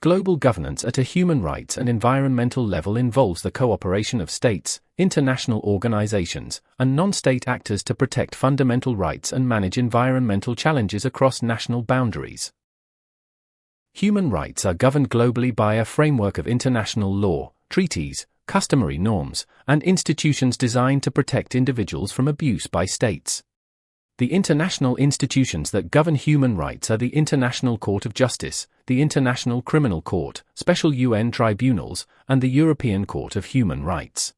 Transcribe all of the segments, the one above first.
global governance at a human rights and environmental level involves the cooperation of states, international organizations, and non-state actors to protect fundamental rights and manage environmental challenges across national boundaries. Human rights are governed globally by a framework of international law, treaties, customary norms, and institutions designed to protect individuals from abuse by states. The international institutions that govern human rights are the International Court of Justice, the International Criminal Court, special UN tribunals, and the European Court of Human Rights.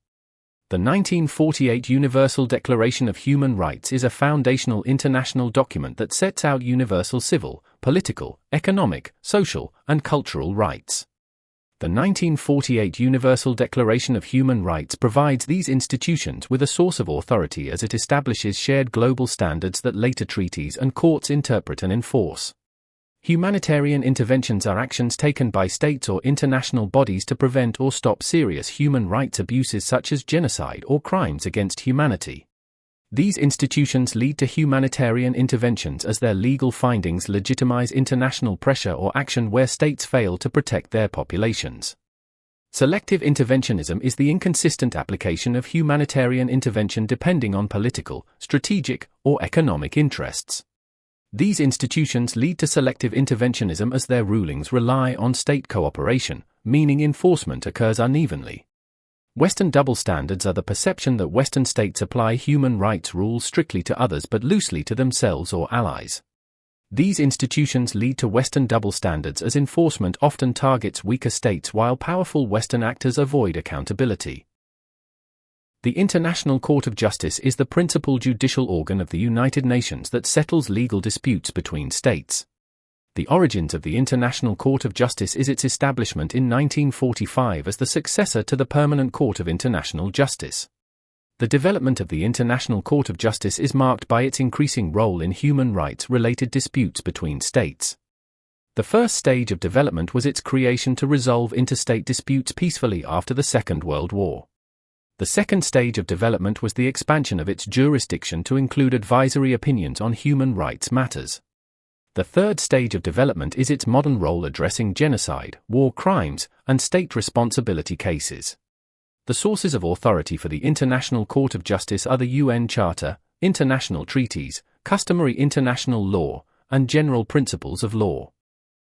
The 1948 Universal Declaration of Human Rights is a foundational international document that sets out universal civil, political, economic, social, and cultural rights. The 1948 Universal Declaration of Human Rights provides these institutions with a source of authority as it establishes shared global standards that later treaties and courts interpret and enforce. Humanitarian interventions are actions taken by states or international bodies to prevent or stop serious human rights abuses such as genocide or crimes against humanity. These institutions lead to humanitarian interventions as their legal findings legitimize international pressure or action where states fail to protect their populations. Selective interventionism is the inconsistent application of humanitarian intervention depending on political, strategic, or economic interests. These institutions lead to selective interventionism as their rulings rely on state cooperation, meaning enforcement occurs unevenly. Western double standards are the perception that Western states apply human rights rules strictly to others but loosely to themselves or allies. These institutions lead to Western double standards as enforcement often targets weaker states while powerful Western actors avoid accountability. The International Court of Justice is the principal judicial organ of the United Nations that settles legal disputes between states. The origins of the International Court of Justice is its establishment in 1945 as the successor to the Permanent Court of International Justice. The development of the International Court of Justice is marked by its increasing role in human rights-related disputes between states. The first stage of development was its creation to resolve interstate disputes peacefully after the Second World War. The second stage of development was the expansion of its jurisdiction to include advisory opinions on human rights matters. The third stage of development is its modern role addressing genocide, war crimes, and state responsibility cases. The sources of authority for the International Court of Justice are the UN Charter, international treaties, customary international law, and general principles of law.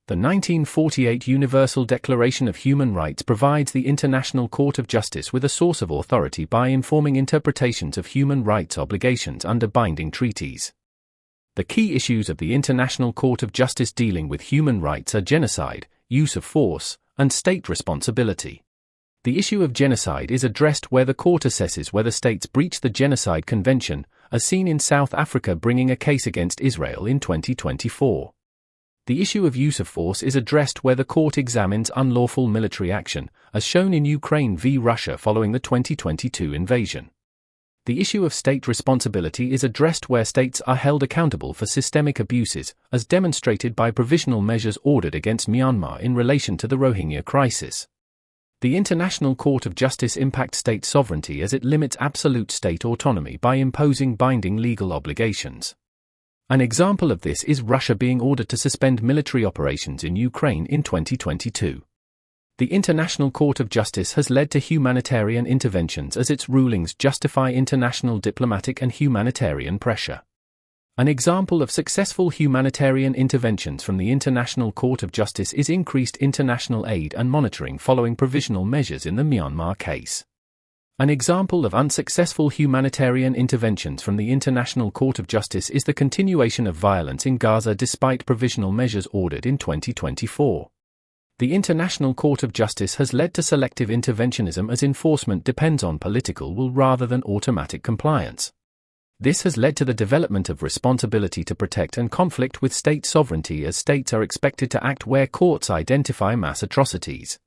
The 1948 Universal Declaration of Human Rights provides the International Court of Justice with a source of authority by informing interpretations of human rights obligations under binding treaties. The key issues of the International Court of Justice dealing with human rights are genocide, use of force, and state responsibility. The issue of genocide is addressed where the court assesses whether states breach the Genocide Convention, as seen in South Africa bringing a case against Israel in 2024. The issue of use of force is addressed where the court examines unlawful military action, as shown in Ukraine v. Russia following the 2022 invasion. The issue of state responsibility is addressed where states are held accountable for systemic abuses, as demonstrated by provisional measures ordered against Myanmar in relation to the Rohingya crisis. The International Court of Justice impacts state sovereignty as it limits absolute state autonomy by imposing binding legal obligations. An example of this is Russia being ordered to suspend military operations in Ukraine in 2022. The International Court of Justice has led to humanitarian interventions as its rulings justify international diplomatic and humanitarian pressure. An example of successful humanitarian interventions from the International Court of Justice is increased international aid and monitoring following provisional measures in the Myanmar case. An example of unsuccessful humanitarian interventions from the International Court of Justice is the continuation of violence in Gaza despite provisional measures ordered in 2024. The International Court of Justice has led to selective interventionism as enforcement depends on political will rather than automatic compliance. This has led to the development of responsibility to protect and conflict with state sovereignty as states are expected to act where courts identify mass atrocities.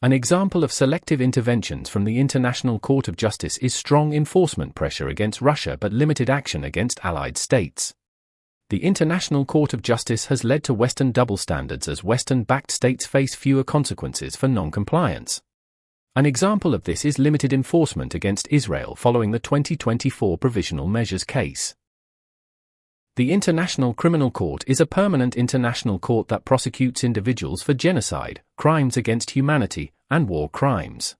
An example of selective interventions from the International Court of Justice is strong enforcement pressure against Russia but limited action against allied states. The International Court of Justice has led to Western double standards as Western-backed states face fewer consequences for non-compliance. An example of this is limited enforcement against Israel following the 2024 Provisional Measures case. The International Criminal Court is a permanent international court that prosecutes individuals for genocide, crimes against humanity, and war crimes.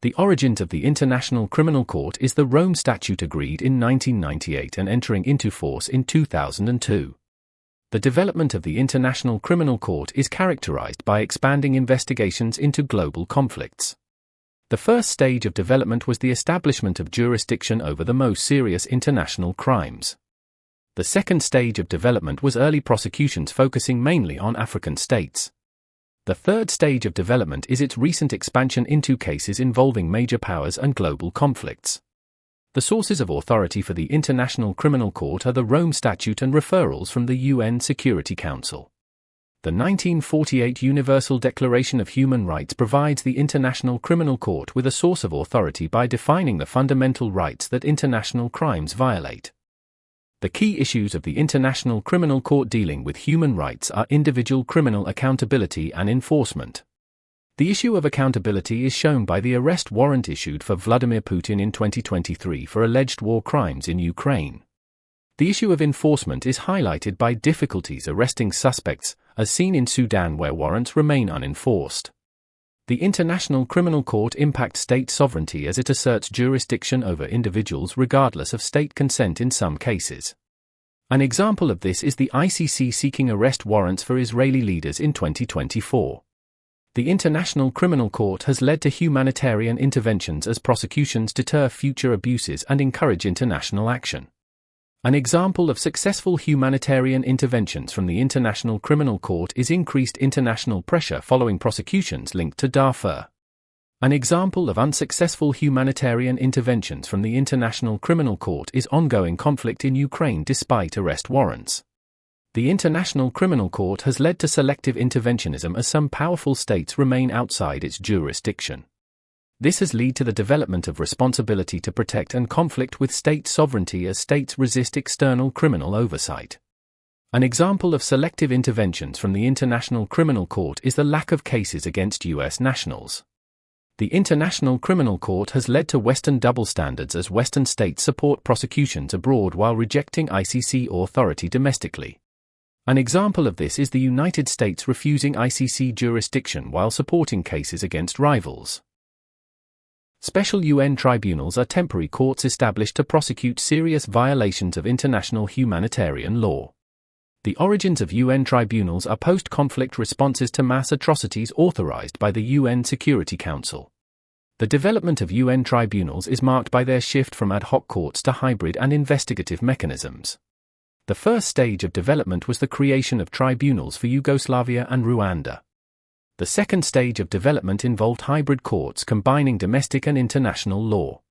The origins of the International Criminal Court is the Rome Statute agreed in 1998 and entering into force in 2002. The development of the International Criminal Court is characterized by expanding investigations into global conflicts. The first stage of development was the establishment of jurisdiction over the most serious international crimes. The second stage of development was early prosecutions focusing mainly on African states. The third stage of development is its recent expansion into cases involving major powers and global conflicts. The sources of authority for the International Criminal Court are the Rome Statute and referrals from the UN Security Council. The 1948 Universal Declaration of Human Rights provides the International Criminal Court with a source of authority by defining the fundamental rights that international crimes violate. The key issues of the International Criminal Court dealing with human rights are individual criminal accountability and enforcement. The issue of accountability is shown by the arrest warrant issued for Vladimir Putin in 2023 for alleged war crimes in Ukraine. The issue of enforcement is highlighted by difficulties arresting suspects, as seen in Sudan where warrants remain unenforced. The International Criminal Court impacts state sovereignty as it asserts jurisdiction over individuals regardless of state consent in some cases. An example of this is the ICC seeking arrest warrants for Israeli leaders in 2024. The International Criminal Court has led to humanitarian interventions as prosecutions deter future abuses and encourage international action. An example of successful humanitarian interventions from the International Criminal Court is increased international pressure following prosecutions linked to Darfur. An example of unsuccessful humanitarian interventions from the International Criminal Court is ongoing conflict in Ukraine despite arrest warrants. The International Criminal Court has led to selective interventionism as some powerful states remain outside its jurisdiction. This has led to the development of responsibility to protect and conflict with state sovereignty as states resist external criminal oversight. An example of selective interventions from the International Criminal Court is the lack of cases against U.S. nationals. The International Criminal Court has led to Western double standards as Western states support prosecutions abroad while rejecting ICC authority domestically. An example of this is the United States refusing ICC jurisdiction while supporting cases against rivals. Special UN tribunals are temporary courts established to prosecute serious violations of international humanitarian law. The origins of UN tribunals are post-conflict responses to mass atrocities authorized by the UN Security Council. The development of UN tribunals is marked by their shift from ad hoc courts to hybrid and investigative mechanisms. The first stage of development was the creation of tribunals for Yugoslavia and Rwanda. The second stage of development involved hybrid courts combining domestic and international law.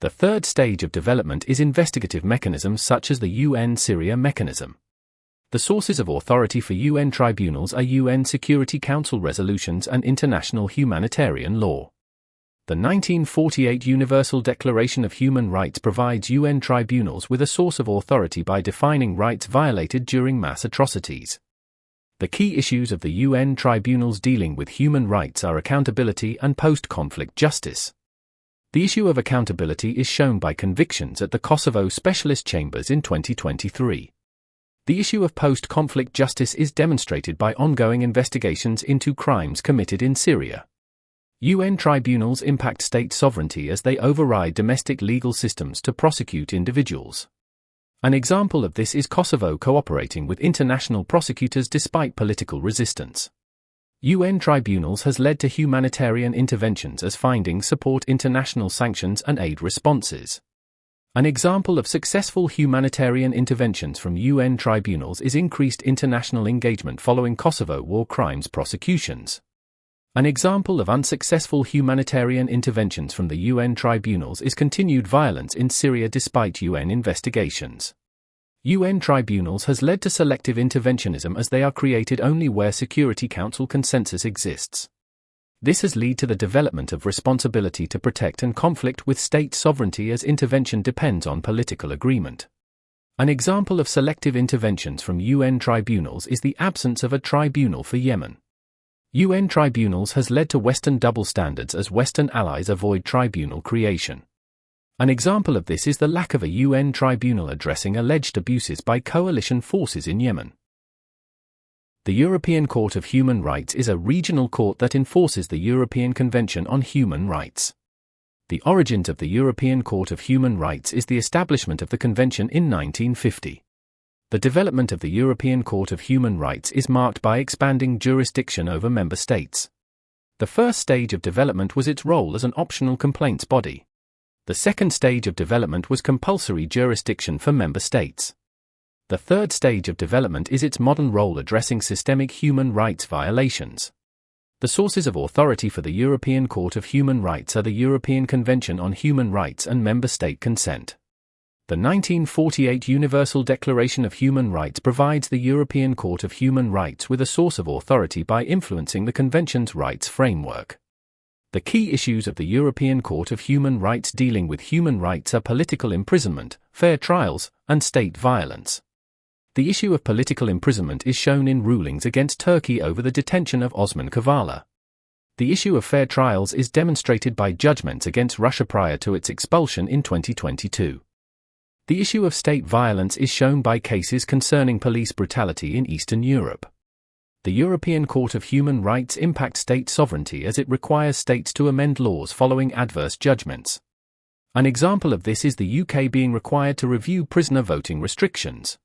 The third stage of development is investigative mechanisms such as the UN Syria mechanism. The sources of authority for UN tribunals are UN Security Council resolutions and international humanitarian law. The 1948 Universal Declaration of Human Rights provides UN tribunals with a source of authority by defining rights violated during mass atrocities. The key issues of the UN tribunals dealing with human rights are accountability and post-conflict justice. The issue of accountability is shown by convictions at the Kosovo Specialist Chambers in 2023. The issue of post-conflict justice is demonstrated by ongoing investigations into crimes committed in Syria. UN tribunals impact state sovereignty as they override domestic legal systems to prosecute individuals. An example of this is Kosovo cooperating with international prosecutors despite political resistance. UN tribunals has led to humanitarian interventions as findings support international sanctions and aid responses. An example of successful humanitarian interventions from UN tribunals is increased international engagement following Kosovo war crimes prosecutions. An example of unsuccessful humanitarian interventions from the UN tribunals is continued violence in Syria despite UN investigations. UN tribunals has led to selective interventionism as they are created only where Security Council consensus exists. This has led to the development of responsibility to protect and conflict with state sovereignty as intervention depends on political agreement. An example of selective interventions from UN tribunals is the absence of a tribunal for Yemen. UN tribunals has led to Western double standards as Western allies avoid tribunal creation. An example of this is the lack of a UN tribunal addressing alleged abuses by coalition forces in Yemen. The European Court of Human Rights is a regional court that enforces the European Convention on Human Rights. The origins of the European Court of Human Rights is the establishment of the Convention in 1950. The development of the European Court of Human Rights is marked by expanding jurisdiction over member states. The first stage of development was its role as an optional complaints body. The second stage of development was compulsory jurisdiction for member states. The third stage of development is its modern role addressing systemic human rights violations. The sources of authority for the European Court of Human Rights are the European Convention on Human Rights and member state consent. The 1948 Universal Declaration of Human Rights provides the European Court of Human Rights with a source of authority by influencing the Convention's rights framework. The key issues of the European Court of Human Rights dealing with human rights are political imprisonment, fair trials, and state violence. The issue of political imprisonment is shown in rulings against Turkey over the detention of Osman Kavala. The issue of fair trials is demonstrated by judgments against Russia prior to its expulsion in 2022. The issue of state violence is shown by cases concerning police brutality in Eastern Europe. The European Court of Human Rights impacts state sovereignty as it requires states to amend laws following adverse judgments. An example of this is the UK being required to review prisoner voting restrictions.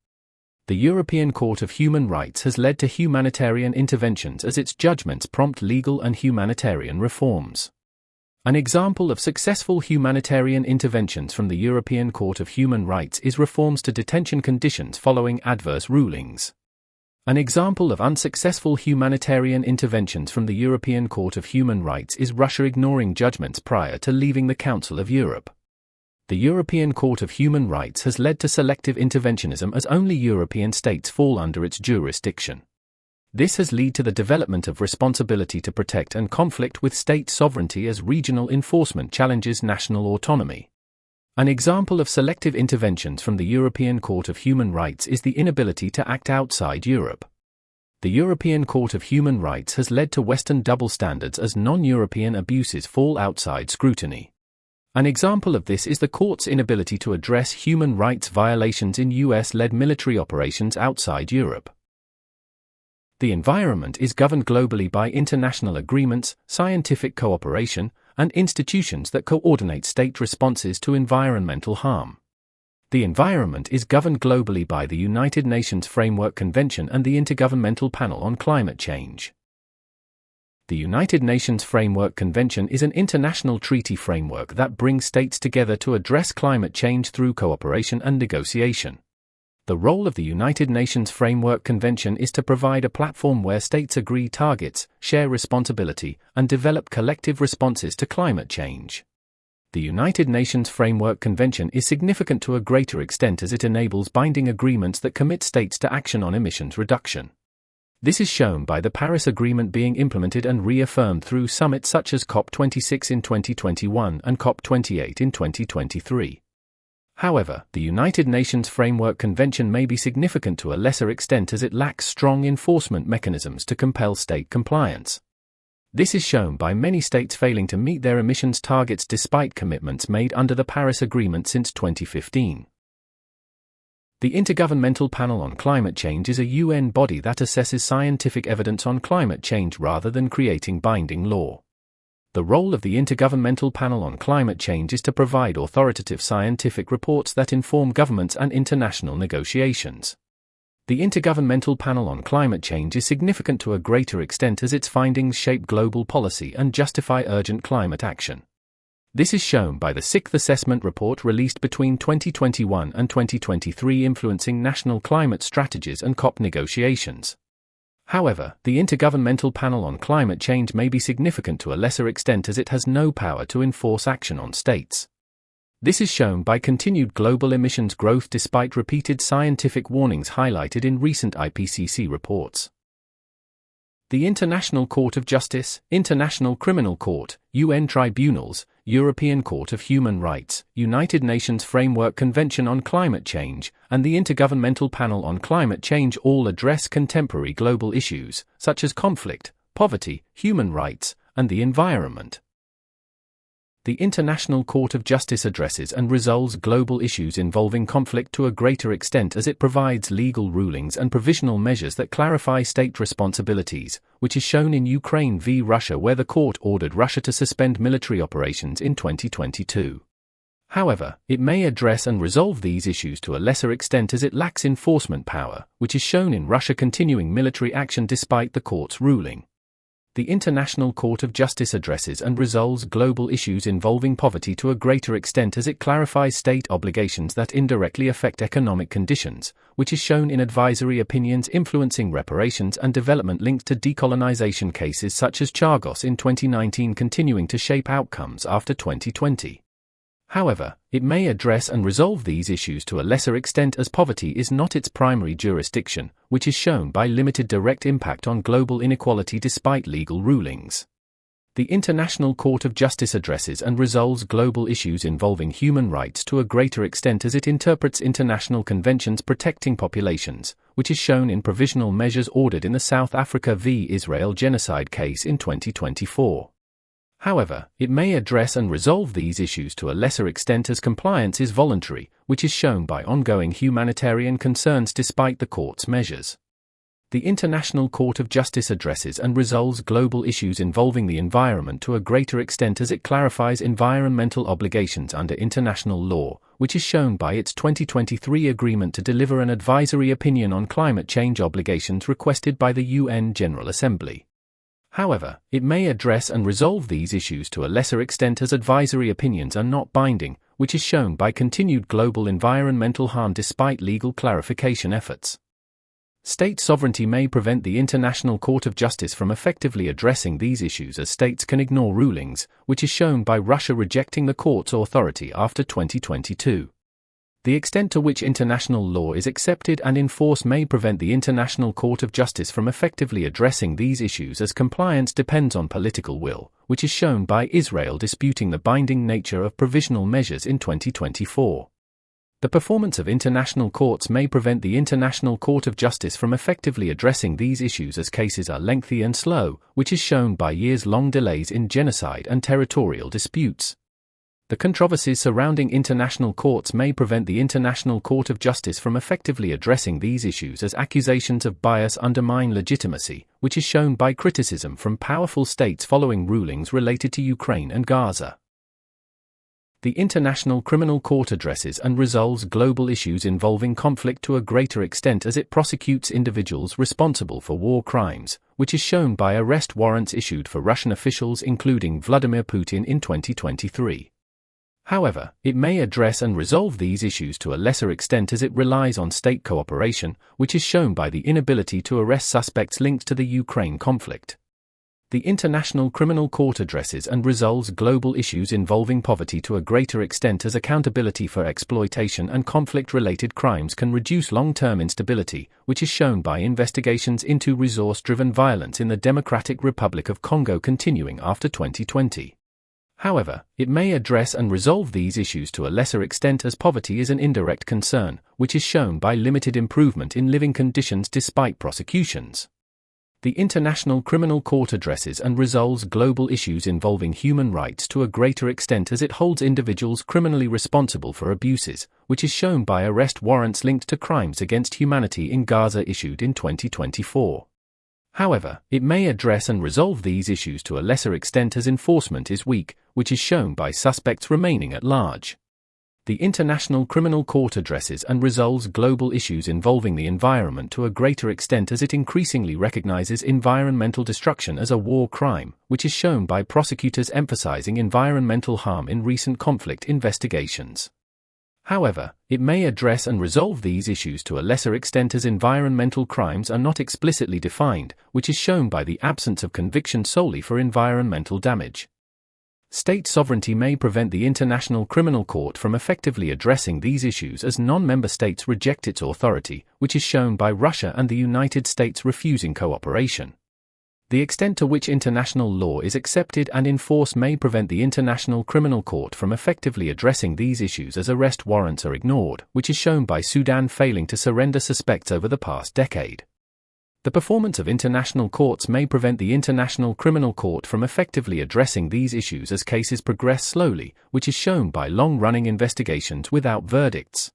The European Court of Human Rights has led to humanitarian interventions as its judgments prompt legal and humanitarian reforms. An example of successful humanitarian interventions from the European Court of Human Rights is reforms to detention conditions following adverse rulings. An example of unsuccessful humanitarian interventions from the European Court of Human Rights is Russia ignoring judgments prior to leaving the Council of Europe. The European Court of Human Rights has led to selective interventionism as only European states fall under its jurisdiction. This has led to the development of responsibility to protect and conflict with state sovereignty as regional enforcement challenges national autonomy. An example of selective interventions from the European Court of Human Rights is the inability to act outside Europe. The European Court of Human Rights has led to Western double standards as non-European abuses fall outside scrutiny. An example of this is the court's inability to address human rights violations in US-led military operations outside Europe. The environment is governed globally by international agreements, scientific cooperation, and institutions that coordinate state responses to environmental harm. The environment is governed globally by the United Nations Framework Convention and the Intergovernmental Panel on Climate Change. The United Nations Framework Convention is an international treaty framework that brings states together to address climate change through cooperation and negotiation. The role of the United Nations Framework Convention is to provide a platform where states agree targets, share responsibility, and develop collective responses to climate change. The United Nations Framework Convention is significant to a greater extent as it enables binding agreements that commit states to action on emissions reduction. This is shown by the Paris Agreement being implemented and reaffirmed through summits such as COP26 in 2021 and COP28 in 2023. However, the United Nations Framework Convention may be significant to a lesser extent as it lacks strong enforcement mechanisms to compel state compliance. This is shown by many states failing to meet their emissions targets despite commitments made under the Paris Agreement since 2015. The Intergovernmental Panel on Climate Change is a UN body that assesses scientific evidence on climate change rather than creating binding law. The role of the Intergovernmental Panel on Climate Change is to provide authoritative scientific reports that inform governments and international negotiations. The Intergovernmental Panel on Climate Change is significant to a greater extent as its findings shape global policy and justify urgent climate action. This is shown by the Sixth Assessment Report released between 2021 and 2023 influencing national climate strategies and COP negotiations. However, the Intergovernmental Panel on Climate Change may be significant to a lesser extent as it has no power to enforce action on states. This is shown by continued global emissions growth despite repeated scientific warnings highlighted in recent IPCC reports. The International Court of Justice, International Criminal Court, UN Tribunals, European Court of Human Rights, United Nations Framework Convention on Climate Change, and the Intergovernmental Panel on Climate Change all address contemporary global issues, such as conflict, poverty, human rights, and the environment. The International Court of Justice addresses and resolves global issues involving conflict to a greater extent as it provides legal rulings and provisional measures that clarify state responsibilities, which is shown in Ukraine v. Russia, where the court ordered Russia to suspend military operations in 2022. However, it may address and resolve these issues to a lesser extent as it lacks enforcement power, which is shown in Russia continuing military action despite the court's ruling. The International Court of Justice addresses and resolves global issues involving poverty to a greater extent as it clarifies state obligations that indirectly affect economic conditions, which is shown in advisory opinions influencing reparations and development linked to decolonization cases such as Chagos in 2019 continuing to shape outcomes after 2020. However, it may address and resolve these issues to a lesser extent as poverty is not its primary jurisdiction, which is shown by limited direct impact on global inequality despite legal rulings. The International Court of Justice addresses and resolves global issues involving human rights to a greater extent as it interprets international conventions protecting populations, which is shown in provisional measures ordered in the South Africa v. Israel genocide case in 2024. However, it may address and resolve these issues to a lesser extent as compliance is voluntary, which is shown by ongoing humanitarian concerns despite the court's measures. The International Court of Justice addresses and resolves global issues involving the environment to a greater extent as it clarifies environmental obligations under international law, which is shown by its 2023 agreement to deliver an advisory opinion on climate change obligations requested by the UN General Assembly. However, it may address and resolve these issues to a lesser extent as advisory opinions are not binding, which is shown by continued global environmental harm despite legal clarification efforts. State sovereignty may prevent the International Court of Justice from effectively addressing these issues as states can ignore rulings, which is shown by Russia rejecting the court's authority after 2022. The extent to which international law is accepted and enforced may prevent the International Court of Justice from effectively addressing these issues as compliance depends on political will, which is shown by Israel disputing the binding nature of provisional measures in 2024. The performance of international courts may prevent the International Court of Justice from effectively addressing these issues as cases are lengthy and slow, which is shown by years-long delays in genocide and territorial disputes. The controversies surrounding international courts may prevent the International Court of Justice from effectively addressing these issues as accusations of bias undermine legitimacy, which is shown by criticism from powerful states following rulings related to Ukraine and Gaza. The International Criminal Court addresses and resolves global issues involving conflict to a greater extent as it prosecutes individuals responsible for war crimes, which is shown by arrest warrants issued for Russian officials including Vladimir Putin in 2023. However, it may address and resolve these issues to a lesser extent as it relies on state cooperation, which is shown by the inability to arrest suspects linked to the Ukraine conflict. The International Criminal Court addresses and resolves global issues involving poverty to a greater extent as accountability for exploitation and conflict-related crimes can reduce long-term instability, which is shown by investigations into resource-driven violence in the Democratic Republic of Congo continuing after 2020. However, it may address and resolve these issues to a lesser extent as poverty is an indirect concern, which is shown by limited improvement in living conditions despite prosecutions. The International Criminal Court addresses and resolves global issues involving human rights to a greater extent as it holds individuals criminally responsible for abuses, which is shown by arrest warrants linked to crimes against humanity in Gaza issued in 2024. However, it may address and resolve these issues to a lesser extent as enforcement is weak, which is shown by suspects remaining at large. The International Criminal Court addresses and resolves global issues involving the environment to a greater extent as it increasingly recognizes environmental destruction as a war crime, which is shown by prosecutors emphasizing environmental harm in recent conflict investigations. However, it may address and resolve these issues to a lesser extent as environmental crimes are not explicitly defined, which is shown by the absence of conviction solely for environmental damage. State sovereignty may prevent the International Criminal Court from effectively addressing these issues as non-member states reject its authority, which is shown by Russia and the United States refusing cooperation. The extent to which international law is accepted and enforced may prevent the International Criminal Court from effectively addressing these issues as arrest warrants are ignored, which is shown by Sudan failing to surrender suspects over the past decade. The performance of international courts may prevent the International Criminal Court from effectively addressing these issues as cases progress slowly, which is shown by long-running investigations without verdicts.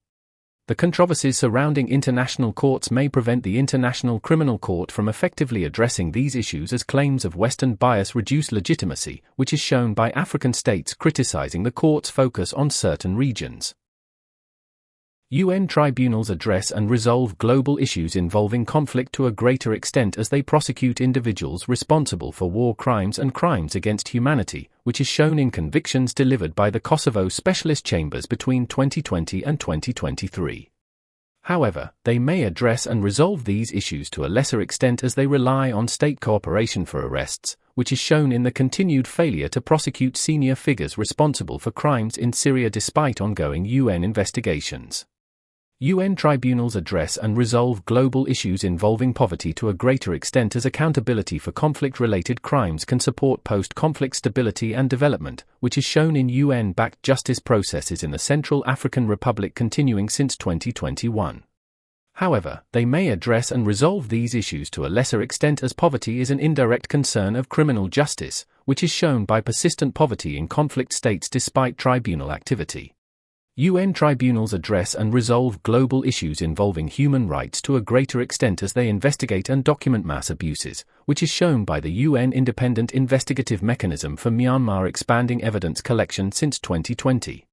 The controversies surrounding international courts may prevent the International Criminal Court from effectively addressing these issues as claims of Western bias reduce legitimacy, which is shown by African states criticizing the court's focus on certain regions. UN tribunals address and resolve global issues involving conflict to a greater extent as they prosecute individuals responsible for war crimes and crimes against humanity, which is shown in convictions delivered by the Kosovo Specialist Chambers between 2020 and 2023. However, they may address and resolve these issues to a lesser extent as they rely on state cooperation for arrests, which is shown in the continued failure to prosecute senior figures responsible for crimes in Syria despite ongoing UN investigations. UN tribunals address and resolve global issues involving poverty to a greater extent as accountability for conflict-related crimes can support post-conflict stability and development, which is shown in UN-backed justice processes in the Central African Republic continuing since 2021. However, they may address and resolve these issues to a lesser extent as poverty is an indirect concern of criminal justice, which is shown by persistent poverty in conflict states despite tribunal activity. UN tribunals address and resolve global issues involving human rights to a greater extent as they investigate and document mass abuses, which is shown by the UN Independent Investigative Mechanism for Myanmar expanding evidence collection since 2020.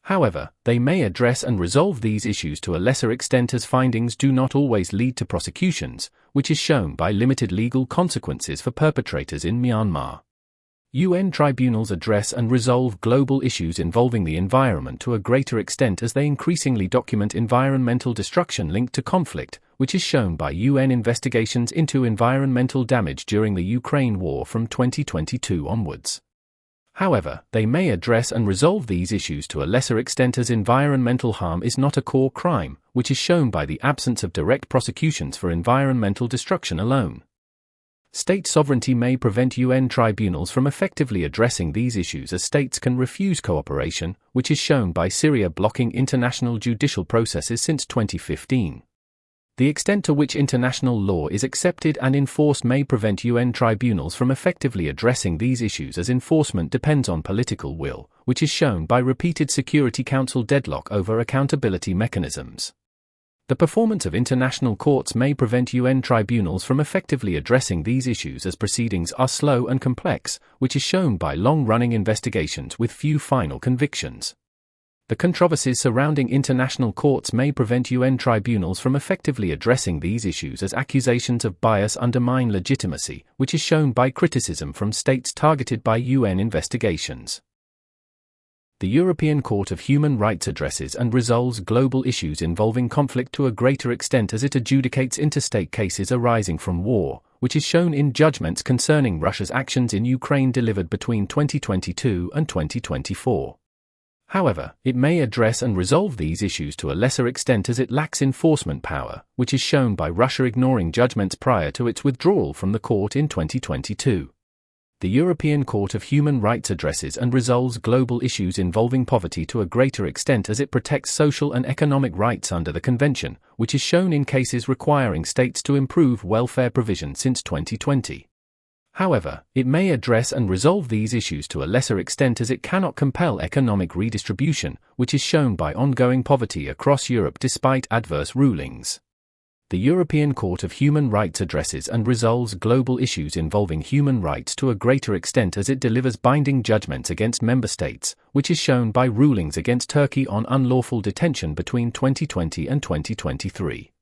However, they may address and resolve these issues to a lesser extent as findings do not always lead to prosecutions, which is shown by limited legal consequences for perpetrators in Myanmar. UN tribunals address and resolve global issues involving the environment to a greater extent as they increasingly document environmental destruction linked to conflict, which is shown by UN investigations into environmental damage during the Ukraine war from 2022 onwards. However, they may address and resolve these issues to a lesser extent as environmental harm is not a core crime, which is shown by the absence of direct prosecutions for environmental destruction alone. State sovereignty may prevent UN tribunals from effectively addressing these issues as states can refuse cooperation, which is shown by Syria blocking international judicial processes since 2015. The extent to which international law is accepted and enforced may prevent UN tribunals from effectively addressing these issues as enforcement depends on political will, which is shown by repeated Security Council deadlock over accountability mechanisms. The performance of international courts may prevent UN tribunals from effectively addressing these issues as proceedings are slow and complex, which is shown by long-running investigations with few final convictions. The controversies surrounding international courts may prevent UN tribunals from effectively addressing these issues as accusations of bias undermine legitimacy, which is shown by criticism from states targeted by UN investigations. The European Court of Human Rights addresses and resolves global issues involving conflict to a greater extent as it adjudicates interstate cases arising from war, which is shown in judgments concerning Russia's actions in Ukraine delivered between 2022 and 2024. However, it may address and resolve these issues to a lesser extent as it lacks enforcement power, which is shown by Russia ignoring judgments prior to its withdrawal from the court in 2022. The European Court of Human Rights addresses and resolves global issues involving poverty to a greater extent as it protects social and economic rights under the Convention, which is shown in cases requiring states to improve welfare provision since 2020. However, it may address and resolve these issues to a lesser extent as it cannot compel economic redistribution, which is shown by ongoing poverty across Europe despite adverse rulings. The European Court of Human Rights addresses and resolves global issues involving human rights to a greater extent as it delivers binding judgments against member states, which is shown by rulings against Turkey on unlawful detention between 2020 and 2023.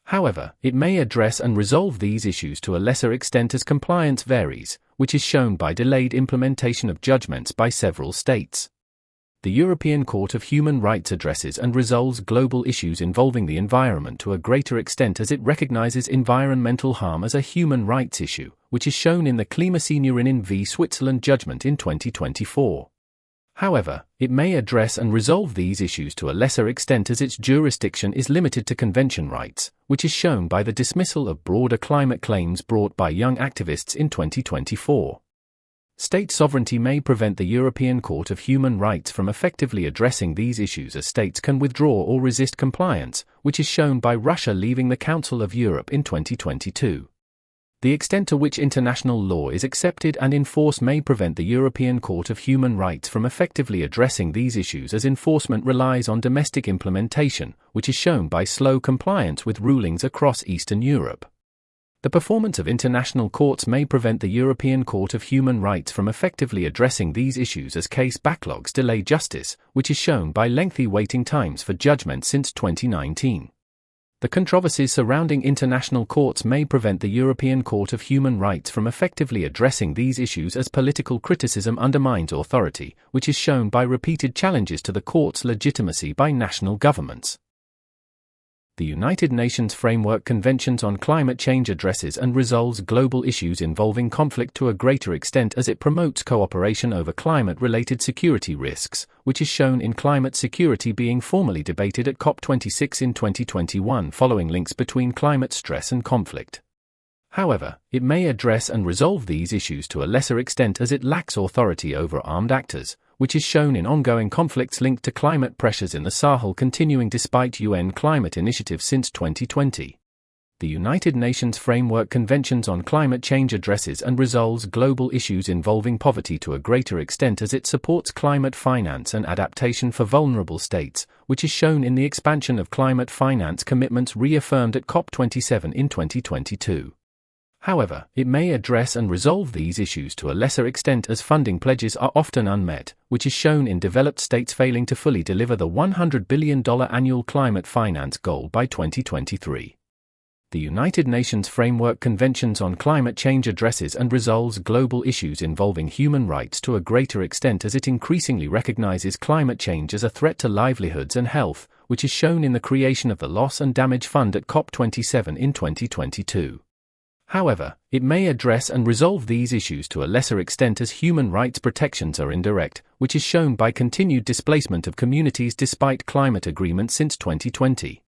However, it may address and resolve these issues to a lesser extent as compliance varies, which is shown by delayed implementation of judgments by several states. The European Court of Human Rights addresses and resolves global issues involving the environment to a greater extent as it recognizes environmental harm as a human rights issue, which is shown in the Klimaseniorin v. Switzerland judgment in 2024. However, it may address and resolve these issues to a lesser extent as its jurisdiction is limited to convention rights, which is shown by the dismissal of broader climate claims brought by young activists in 2024. State sovereignty may prevent the European Court of Human Rights from effectively addressing these issues, as states can withdraw or resist compliance, which is shown by Russia leaving the Council of Europe in 2022. The extent to which international law is accepted and enforced may prevent the European Court of Human Rights from effectively addressing these issues, as enforcement relies on domestic implementation, which is shown by slow compliance with rulings across Eastern Europe. The performance of international courts may prevent the European Court of Human Rights from effectively addressing these issues, as case backlogs delay justice, which is shown by lengthy waiting times for judgment since 2019. The controversies surrounding international courts may prevent the European Court of Human Rights from effectively addressing these issues, as political criticism undermines authority, which is shown by repeated challenges to the court's legitimacy by national governments. The United Nations Framework Conventions on Climate Change addresses and resolves global issues involving conflict to a greater extent, as it promotes cooperation over climate-related security risks, which is shown in climate security being formally debated at COP26 in 2021 following links between climate stress and conflict. However, it may address and resolve these issues to a lesser extent, as it lacks authority over armed actors, which is shown in ongoing conflicts linked to climate pressures in the Sahel continuing despite UN climate initiatives since 2020. The United Nations Framework Conventions on Climate Change addresses and resolves global issues involving poverty to a greater extent, as it supports climate finance and adaptation for vulnerable states, which is shown in the expansion of climate finance commitments reaffirmed at COP27 in 2022. However, it may address and resolve these issues to a lesser extent, as funding pledges are often unmet, which is shown in developed states failing to fully deliver the $100 billion annual climate finance goal by 2023. The United Nations Framework Conventions on Climate Change addresses and resolves global issues involving human rights to a greater extent, as it increasingly recognizes climate change as a threat to livelihoods and health, which is shown in the creation of the Loss and Damage Fund at COP27 in 2022. However, it may address and resolve these issues to a lesser extent, as human rights protections are indirect, which is shown by continued displacement of communities despite climate agreements since 2020.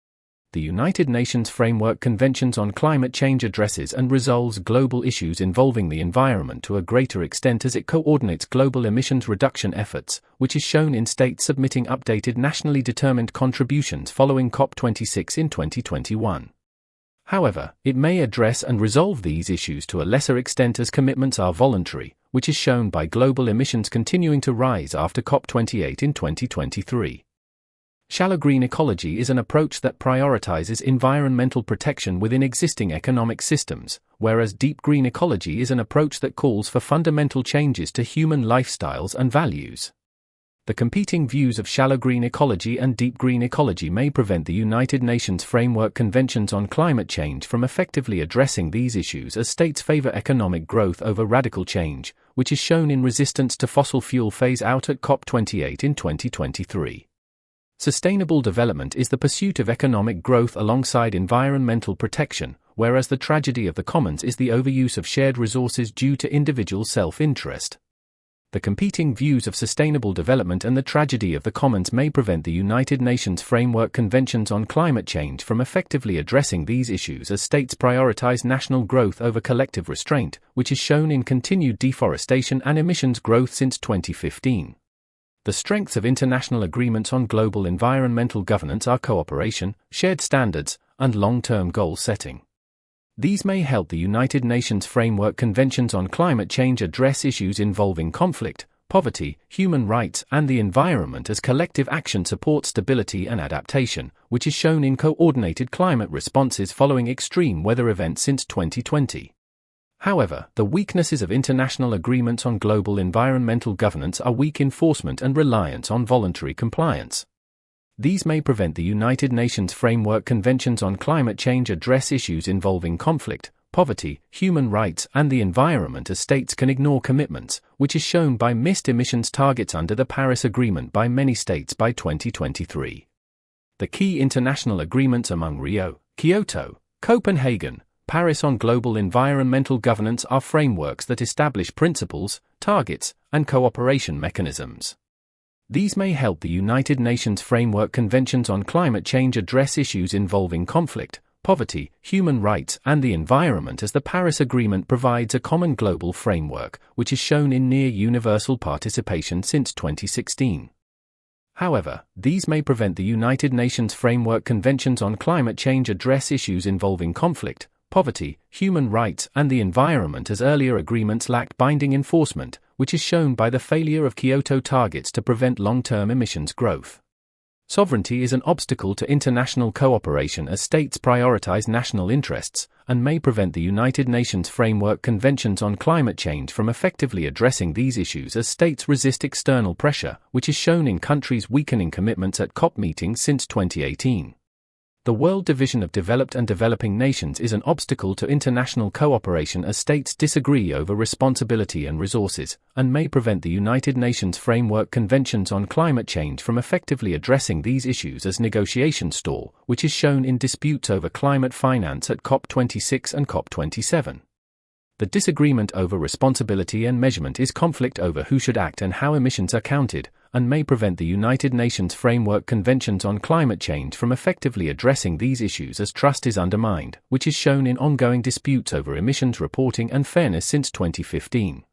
The United Nations Framework Conventions on Climate Change addresses and resolves global issues involving the environment to a greater extent, as it coordinates global emissions reduction efforts, which is shown in states submitting updated nationally determined contributions following COP26 in 2021. However, it may address and resolve these issues to a lesser extent, as commitments are voluntary, which is shown by global emissions continuing to rise after COP28 in 2023. Shallow green ecology is an approach that prioritizes environmental protection within existing economic systems, whereas deep green ecology is an approach that calls for fundamental changes to human lifestyles and values. The competing views of shallow green ecology and deep green ecology may prevent the United Nations Framework Conventions on Climate Change from effectively addressing these issues, as states favor economic growth over radical change, which is shown in resistance to fossil fuel phase-out at COP28 in 2023. Sustainable development is the pursuit of economic growth alongside environmental protection, whereas the tragedy of the commons is the overuse of shared resources due to individual self-interest. The competing views of sustainable development and the tragedy of the commons may prevent the United Nations Framework Conventions on Climate Change from effectively addressing these issues, as states prioritize national growth over collective restraint, which is shown in continued deforestation and emissions growth since 2015. The strengths of international agreements on global environmental governance are cooperation, shared standards, and long-term goal setting. These may help the United Nations Framework Conventions on Climate Change address issues involving conflict, poverty, human rights, and the environment, as collective action supports stability and adaptation, which is shown in coordinated climate responses following extreme weather events since 2020. However, the weaknesses of international agreements on global environmental governance are weak enforcement and reliance on voluntary compliance. These may prevent the United Nations Framework Conventions on Climate Change address issues involving conflict, poverty, human rights, and the environment, as states can ignore commitments, which is shown by missed emissions targets under the Paris Agreement by many states by 2023. The key international agreements among Rio, Kyoto, Copenhagen, Paris on global environmental governance are frameworks that establish principles, targets, and cooperation mechanisms. These may help the United Nations Framework Conventions on Climate Change address issues involving conflict, poverty, human rights, and the environment, as the Paris Agreement provides a common global framework, which is shown in near universal participation since 2016. However, these may prevent the United Nations Framework Conventions on Climate Change address issues involving conflict, poverty, human rights, and the environment, as earlier agreements lacked binding enforcement, which is shown by the failure of Kyoto targets to prevent long-term emissions growth. Sovereignty is an obstacle to international cooperation as states prioritize national interests, and may prevent the United Nations Framework Conventions on Climate Change from effectively addressing these issues as states resist external pressure, which is shown in countries weakening commitments at COP meetings since 2018. The world division of developed and developing nations is an obstacle to international cooperation as states disagree over responsibility and resources, and may prevent the United Nations Framework Conventions on Climate Change from effectively addressing these issues as negotiations stall, which is shown in disputes over climate finance at COP26 and COP27. The disagreement over responsibility and measurement is conflict over who should act and how emissions are counted, and may prevent the United Nations Framework Conventions on Climate Change from effectively addressing these issues as trust is undermined, which is shown in ongoing disputes over emissions reporting and fairness since 2015.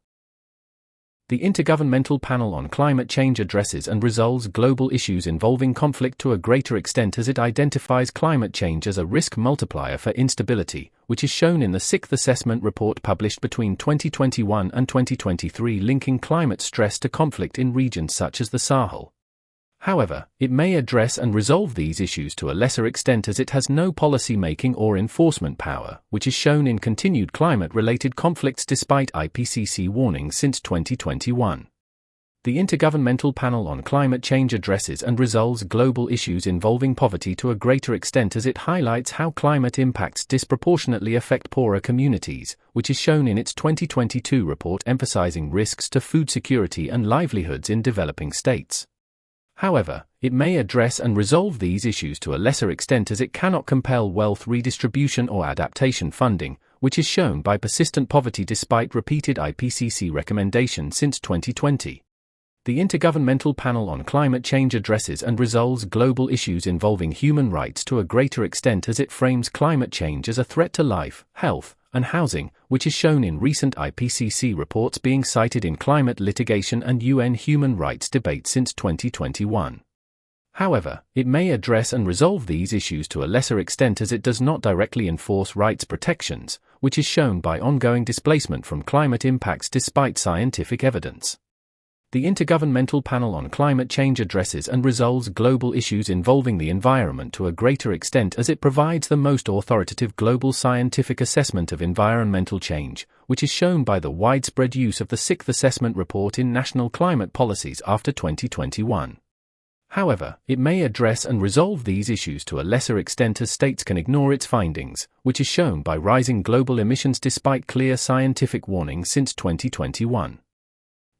The Intergovernmental Panel on Climate Change addresses and resolves global issues involving conflict to a greater extent as it identifies climate change as a risk multiplier for instability, which is shown in the 6th Assessment Report published between 2021 and 2023 linking climate stress to conflict in regions such as the Sahel. However, it may address and resolve these issues to a lesser extent as it has no policy-making or enforcement power, which is shown in continued climate-related conflicts despite IPCC warnings since 2021. The Intergovernmental Panel on Climate Change addresses and resolves global issues involving poverty to a greater extent as it highlights how climate impacts disproportionately affect poorer communities, which is shown in its 2022 report emphasizing risks to food security and livelihoods in developing states. However, it may address and resolve these issues to a lesser extent as it cannot compel wealth redistribution or adaptation funding, which is shown by persistent poverty despite repeated IPCC recommendations since 2020. The Intergovernmental Panel on Climate Change addresses and resolves global issues involving human rights to a greater extent as it frames climate change as a threat to life, health, and housing, which is shown in recent IPCC reports being cited in climate litigation and UN human rights debates since 2021. However, it may address and resolve these issues to a lesser extent as it does not directly enforce rights protections, which is shown by ongoing displacement from climate impacts despite scientific evidence. The Intergovernmental Panel on Climate Change addresses and resolves global issues involving the environment to a greater extent as it provides the most authoritative global scientific assessment of environmental change, which is shown by the widespread use of the 6th Assessment Report in national climate policies after 2021. However, it may address and resolve these issues to a lesser extent as states can ignore its findings, which is shown by rising global emissions despite clear scientific warnings since 2021.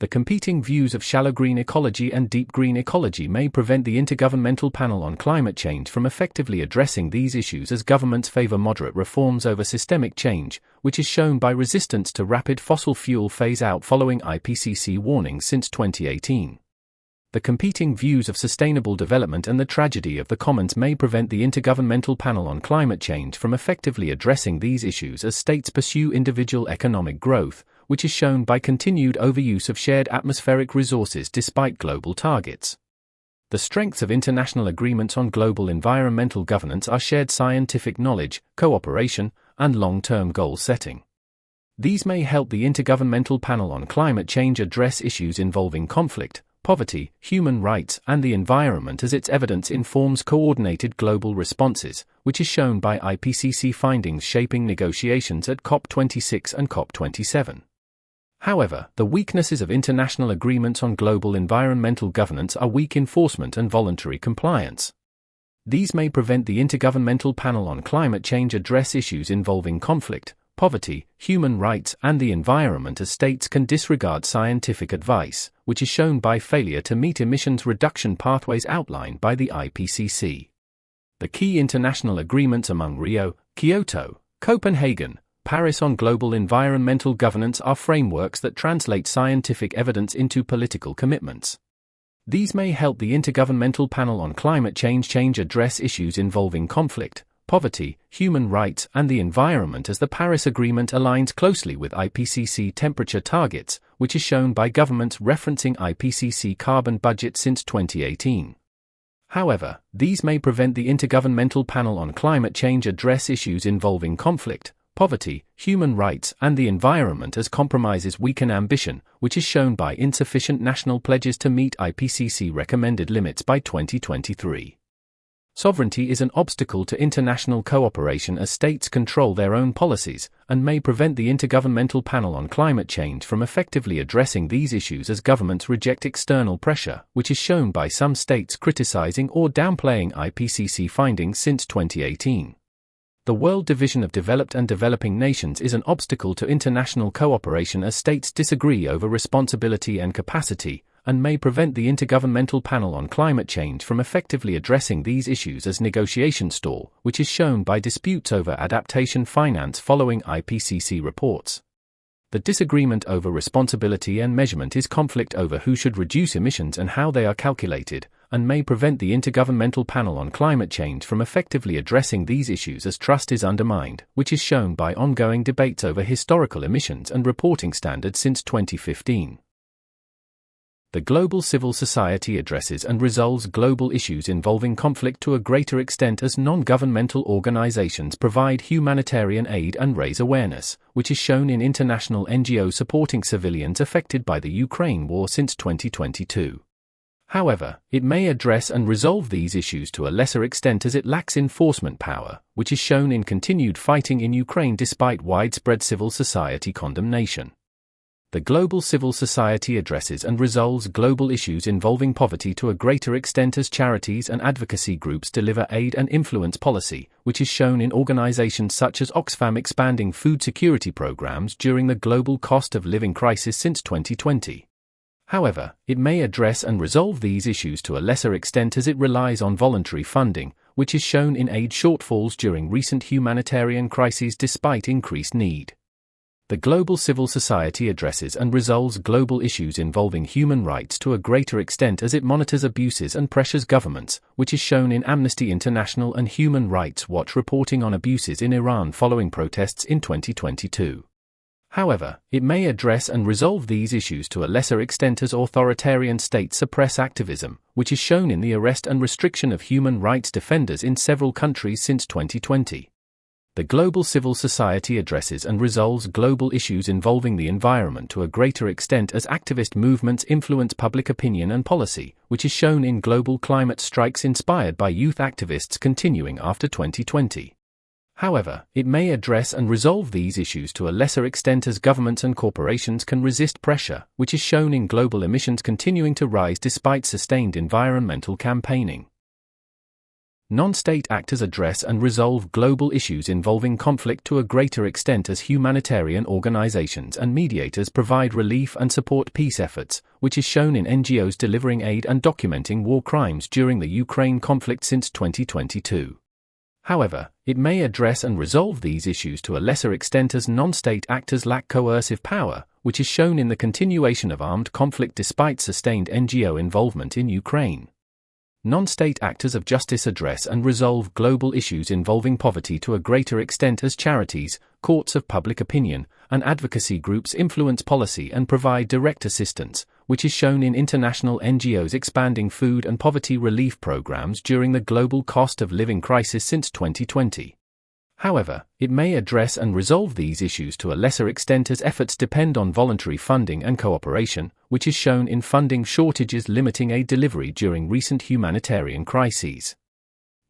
The competing views of shallow green ecology and deep green ecology may prevent the Intergovernmental Panel on Climate Change from effectively addressing these issues as governments favor moderate reforms over systemic change, which is shown by resistance to rapid fossil fuel phase-out following IPCC warnings since 2018. The competing views of sustainable development and the tragedy of the commons may prevent the Intergovernmental Panel on Climate Change from effectively addressing these issues as states pursue individual economic growth, which is shown by continued overuse of shared atmospheric resources despite global targets. The strengths of international agreements on global environmental governance are shared scientific knowledge, cooperation, and long-term goal setting. These may help the Intergovernmental Panel on Climate Change address issues involving conflict, poverty, human rights, and the environment as its evidence informs coordinated global responses, which is shown by IPCC findings shaping negotiations at COP26 and COP27. However, the weaknesses of international agreements on global environmental governance are weak enforcement and voluntary compliance. These may prevent the Intergovernmental Panel on Climate Change address issues involving conflict, poverty, human rights, and the environment as states can disregard scientific advice, which is shown by failure to meet emissions reduction pathways outlined by the IPCC. The key international agreements among Rio, Kyoto, Copenhagen, Paris on global environmental governance are frameworks that translate scientific evidence into political commitments. These may help the Intergovernmental Panel on Climate Change address issues involving conflict, poverty, human rights, and the environment as the Paris Agreement aligns closely with IPCC temperature targets, which is shown by governments referencing IPCC carbon budget since 2018. However, these may prevent the Intergovernmental Panel on Climate Change address issues involving conflict, poverty, human rights, and the environment as compromises weaken ambition, which is shown by insufficient national pledges to meet IPCC recommended limits by 2023. Sovereignty is an obstacle to international cooperation as states control their own policies, and may prevent the Intergovernmental Panel on Climate Change from effectively addressing these issues as governments reject external pressure, which is shown by some states criticizing or downplaying IPCC findings since 2018. The World Division of Developed and Developing Nations is an obstacle to international cooperation as states disagree over responsibility and capacity, and may prevent the Intergovernmental Panel on Climate Change from effectively addressing these issues as negotiation stall, which is shown by disputes over adaptation finance following IPCC reports. The disagreement over responsibility and measurement is conflict over who should reduce emissions and how they are calculated, and may prevent the Intergovernmental Panel on Climate Change from effectively addressing these issues as trust is undermined, which is shown by ongoing debates over historical emissions and reporting standards since 2015. The global civil society addresses and resolves global issues involving conflict to a greater extent as non-governmental organizations provide humanitarian aid and raise awareness, which is shown in international NGOs supporting civilians affected by the Ukraine war since 2022. However, it may address and resolve these issues to a lesser extent as it lacks enforcement power, which is shown in continued fighting in Ukraine despite widespread civil society condemnation. The global civil society addresses and resolves global issues involving poverty to a greater extent as charities and advocacy groups deliver aid and influence policy, which is shown in organizations such as Oxfam expanding food security programs during the global cost of living crisis since 2020. However, it may address and resolve these issues to a lesser extent as it relies on voluntary funding, which is shown in aid shortfalls during recent humanitarian crises despite increased need. The global civil society addresses and resolves global issues involving human rights to a greater extent as it monitors abuses and pressures governments, which is shown in Amnesty International and Human Rights Watch reporting on abuses in Iran following protests in 2022. However, it may address and resolve these issues to a lesser extent as authoritarian states suppress activism, which is shown in the arrest and restriction of human rights defenders in several countries since 2020. The global civil society addresses and resolves global issues involving the environment to a greater extent as activist movements influence public opinion and policy, which is shown in global climate strikes inspired by youth activists continuing after 2020. However, it may address and resolve these issues to a lesser extent as governments and corporations can resist pressure, which is shown in global emissions continuing to rise despite sustained environmental campaigning. Non-state actors address and resolve global issues involving conflict to a greater extent as humanitarian organizations and mediators provide relief and support peace efforts, which is shown in NGOs delivering aid and documenting war crimes during the Ukraine conflict since 2022. However, it may address and resolve these issues to a lesser extent as non-state actors lack coercive power, which is shown in the continuation of armed conflict despite sustained NGO involvement in Ukraine. Non-state actors of justice address and resolve global issues involving poverty to a greater extent as charities, courts of public opinion, and advocacy groups influence policy and provide direct assistance, which is shown in international NGOs expanding food and poverty relief programs during the global cost of living crisis since 2020. However, it may address and resolve these issues to a lesser extent as efforts depend on voluntary funding and cooperation, which is shown in funding shortages limiting aid delivery during recent humanitarian crises.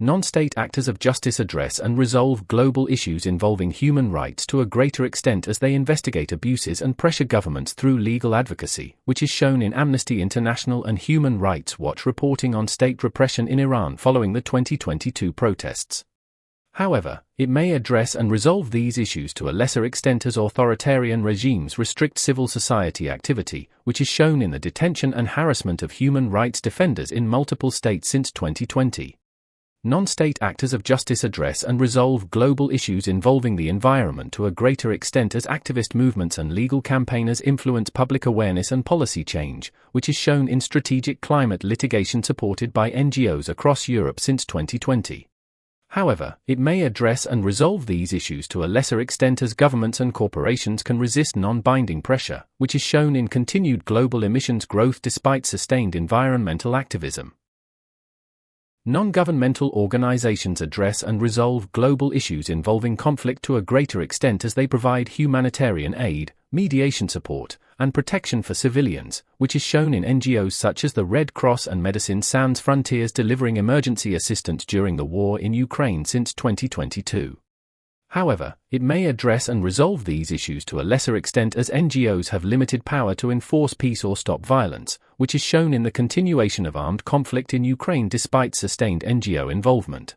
Non-state actors of justice address and resolve global issues involving human rights to a greater extent as they investigate abuses and pressure governments through legal advocacy, which is shown in Amnesty International and Human Rights Watch reporting on state repression in Iran following the 2022 protests. However, it may address and resolve these issues to a lesser extent as authoritarian regimes restrict civil society activity, which is shown in the detention and harassment of human rights defenders in multiple states since 2020. Non-state actors of justice address and resolve global issues involving the environment to a greater extent as activist movements and legal campaigners influence public awareness and policy change, which is shown in strategic climate litigation supported by NGOs across Europe since 2020. However, it may address and resolve these issues to a lesser extent as governments and corporations can resist non-binding pressure, which is shown in continued global emissions growth despite sustained environmental activism. Non-governmental organizations address and resolve global issues involving conflict to a greater extent as they provide humanitarian aid, mediation support, and protection for civilians, which is shown in NGOs such as the Red Cross and Médecins Sans Frontières delivering emergency assistance during the war in Ukraine since 2022. However, it may address and resolve these issues to a lesser extent as NGOs have limited power to enforce peace or stop violence, which is shown in the continuation of armed conflict in Ukraine despite sustained NGO involvement.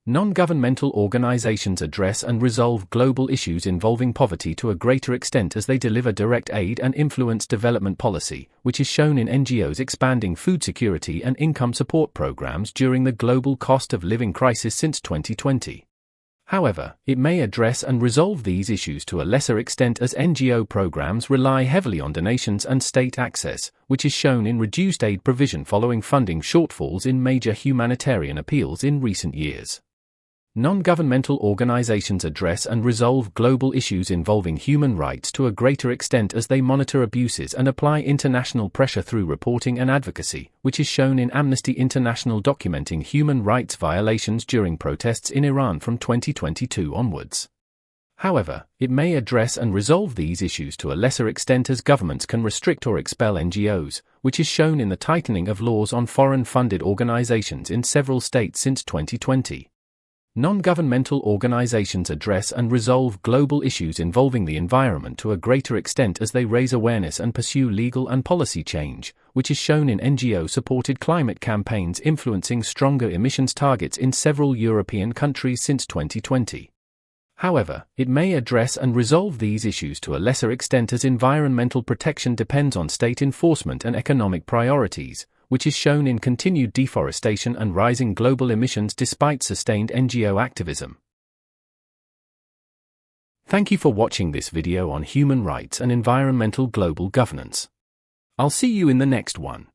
Non-governmental organizations address and resolve global issues involving poverty to a greater extent as they deliver direct aid and influence development policy, which is shown in NGOs expanding food security and income support programs during the global cost of living crisis since 2020. However, it may address and resolve these issues to a lesser extent as NGO programs rely heavily on donations and state access, which is shown in reduced aid provision following funding shortfalls in major humanitarian appeals in recent years. Non-governmental organizations address and resolve global issues involving human rights to a greater extent as they monitor abuses and apply international pressure through reporting and advocacy, which is shown in Amnesty International documenting human rights violations during protests in Iran from 2022 onwards. However, it may address and resolve these issues to a lesser extent as governments can restrict or expel NGOs, which is shown in the tightening of laws on foreign-funded organizations in several states since 2020. Non-governmental organizations address and resolve global issues involving the environment to a greater extent as they raise awareness and pursue legal and policy change, which is shown in NGO-supported climate campaigns influencing stronger emissions targets in several European countries since 2020. However, it may address and resolve these issues to a lesser extent as environmental protection depends on state enforcement and economic priorities, which is shown in continued deforestation and rising global emissions despite sustained NGO activism. Thank you for watching this video on human rights and environmental global governance. I'll see you in the next one.